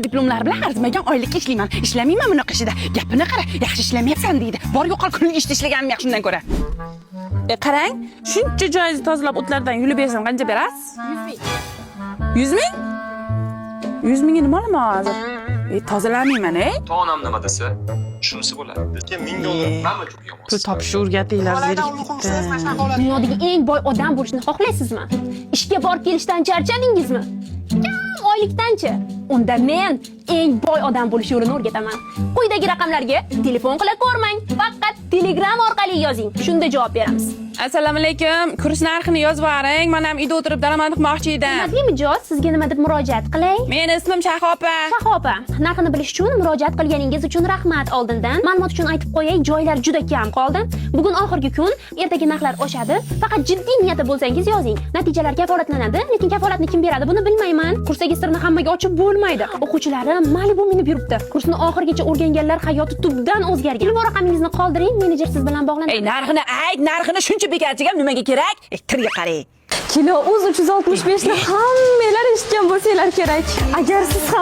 diplomlar bilan arzimagan oylikka ishlayman. Ishlamayman bunaqa ishida. Gapini qara, yaxshi ishlamayapsan deydi. Bor yo'qol kunlik ishda ishlaganim yaxshi undan ko'ra. Qarang, shuncha joyingizni tozalab o'tlardan yulib bersam qancha berasiz? 100 ming. 100 mingni nima olaman hozir? Tozalamayman, Ota-onam nima desa, shunisi bo'ladi. Lekin $1000 hamma joyga yomon. pul topishni o'rgatinglar, zerikibdi. Dunyodagi eng boy odam bo'lishni xohlaysizmi? Ishga borib kelishdan charchadingizmi? Kam oylikdanchi? Unda men eng boy odam bo'lish yo'lini o'rgataman. Quyidagi raqamlarga telefon qila ko'rmang, faqat Telegram orqali yozing. Shunda javob beramiz. Assalomu alaykum. Kurs narxini yozib yuboring. Men ham uyda o'tirib daromad qilmoqchi edim. Hurmatli mijoz, sizga nima deb murojaat qilay? Meni ismim Shahoba. Shahoba, narxini bilish uchun murojaat qilganingiz uchun rahmat. Oldindan ma'lumot uchun aytib qo'yay, joylar juda kam qoldi. Bugun oxirgi kun, ertaga narxlar oshadi. Faqat jiddiy niyatda bo'lsangiz yozing. Natijalar kafolatlanadi, lekin kafolatni kim beradi, buni bilmayman. Kursdagi sirni hammaga ochib bo'lmaydi. O'quvchilarim Malibu minib yuribdi. Kursni oxirigacha o'rganganlar hayoti tubdan o'zgargan. Ilm raqamingizni qoldiring, menejer siz bilan bog'lanadi. Narxini ayt, narxini shuncha bekarchiga nimaga kerak? Tilga qarang. Kilo o'z 365 ni hammalar eshitgan bo'lsanglar kerak. Agar siz ham